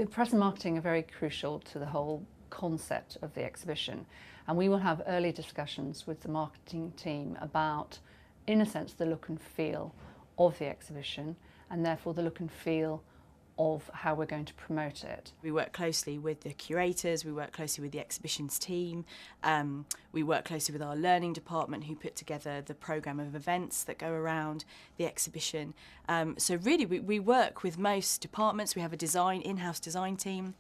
The press and marketing are very crucial to the whole concept of the exhibition, and we will have early discussions with the marketing team about, in a sense, the look and feel of the exhibition, and therefore the look and feel of how we're going to promote it. We work closely with the curators, we work closely with the exhibitions team, we work closely with our learning department who put together the programme of events that go around the exhibition. So really we work with most departments. We have a in-house design team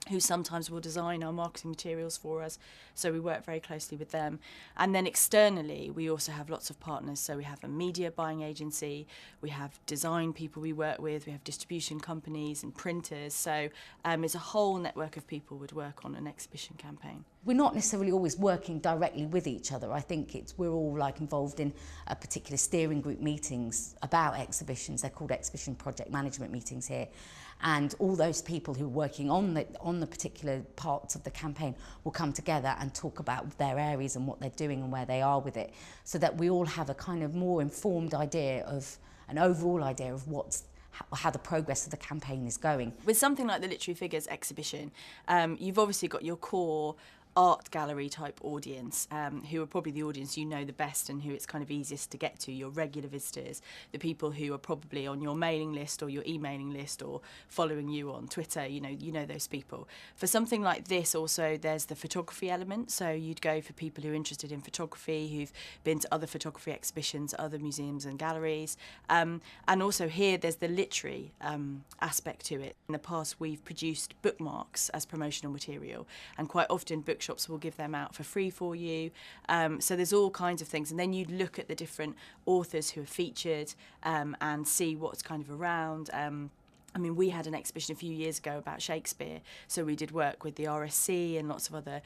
who sometimes will design our marketing materials for us, so we work very closely with them. And then externally, we also have lots of partners, so we have a media buying agency, we have design people we work with, we have distribution companies and printers, so it's a whole network of people would work on an exhibition campaign. We're not necessarily always working directly with each other. I think we're all involved in a particular steering group meetings about exhibitions. They're called exhibition project management meetings here. And all those people who are working on the particular parts of the campaign will come together and talk about their areas and what they're doing and where they are with it, so that we all have a kind of more informed idea of an overall idea of how the progress of the campaign is going. With something like the Literary Figures exhibition, you've obviously got your core art gallery type audience, who are probably the audience you know the best and who it's kind of easiest to get to, your regular visitors, the people who are probably on your mailing list or your emailing list or following you on Twitter, you know those people. For something like this also there's the photography element, so you'd go for people who are interested in photography, who've been to other photography exhibitions, other museums and galleries, and also here there's the literary aspect to it. In the past we've produced bookmarks as promotional material, and quite often bookshops will give them out for free for you. So there's all kinds of things, and then you'd look at the different authors who are featured and see what's kind of around. I mean, we had an exhibition a few years ago about Shakespeare, so we did work with the RSC and lots of other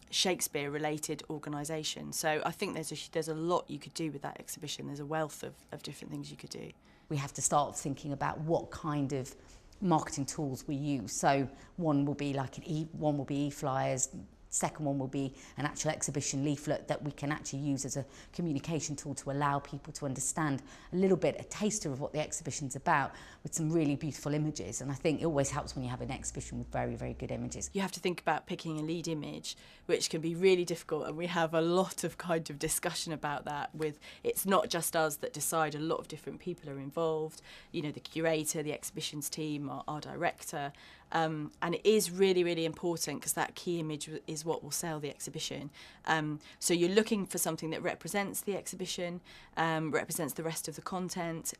Shakespeare-related organisations. So I think there's a lot you could do with that exhibition. There's a wealth of different things you could do. We have to start thinking about what kind of marketing tools we use. So one will be e-flyers. Second one will be an actual exhibition leaflet that we can actually use as a communication tool to allow people to understand a taster of what the exhibition's about, with some really beautiful images. And I think it always helps when you have an exhibition with very, very good images. You have to think about picking a lead image, which can be really difficult, and we have a lot of kind of discussion about that. It's not just us that decide, a lot of different people are involved, the curator, the exhibitions team, our director. And it is really, really important because that key image is what will sell the exhibition. So you're looking for something that represents the exhibition, represents the rest of the content.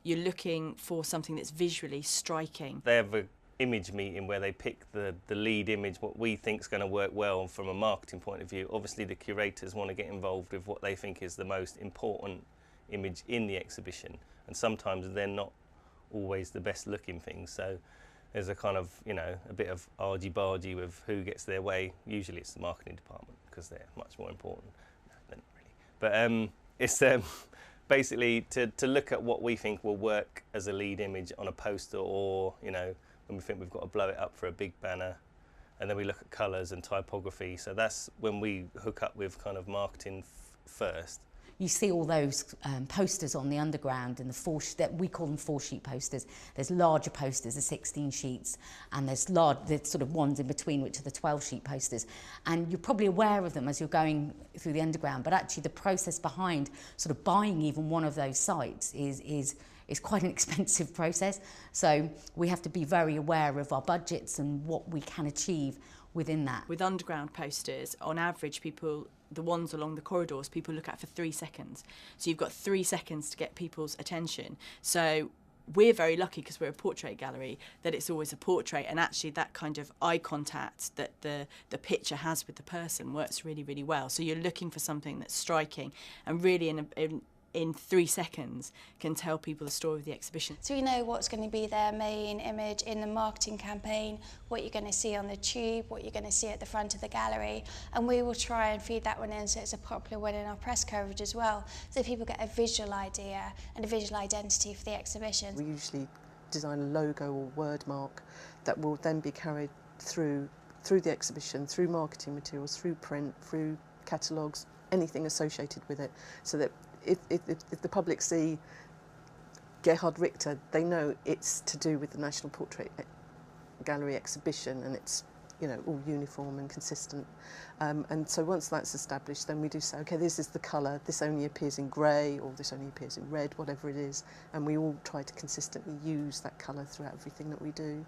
You're looking for something that's visually striking. They have an image meeting where they pick the lead image, what we think is going to work well from a marketing point of view. Obviously the curators want to get involved with what they think is the most important image in the exhibition, and sometimes they're not always the best looking things. So there's a kind of, a bit of argy-bargy with who gets their way. Usually it's the marketing department because they're much more important. No, they're not really. But it's basically to look at what we think will work as a lead image on a poster, or, when we think we've got to blow it up for a big banner. And then we look at colours and typography. So that's when we hook up with kind of marketing first. You see all those posters on the underground, and that we call them 4-sheet posters. There's larger posters, the 16 sheets, and there's the sort of ones in between, which are the 12-sheet posters. And you're probably aware of them as you're going through the underground, but actually the process behind sort of buying even one of those sites is quite an expensive process. So we have to be very aware of our budgets and what we can achieve within that. With underground posters, on average, the ones along the corridors, people look at for 3 seconds. So you've got 3 seconds to get people's attention. So we're very lucky, because we're a portrait gallery, that it's always a portrait, and actually that kind of eye contact that the picture has with the person works really, really well. So you're looking for something that's striking and really in 3 seconds can tell people the story of the exhibition. So you know what's going to be their main image in the marketing campaign, what you're going to see on the tube, what you're going to see at the front of the gallery, and we will try and feed that one in so it's a popular one in our press coverage as well, so people get a visual idea and a visual identity for the exhibition. We usually design a logo or word mark that will then be carried through the exhibition, through marketing materials, through print, through catalogues, anything associated with it, so that if the public see Gerhard Richter, they know it's to do with the National Portrait gallery exhibition, and it's, you know, all uniform and consistent. And so once that's established, then we do say, okay, this is the colour, this only appears in grey, or this only appears in red, whatever it is, and we all try to consistently use that colour throughout everything that we do.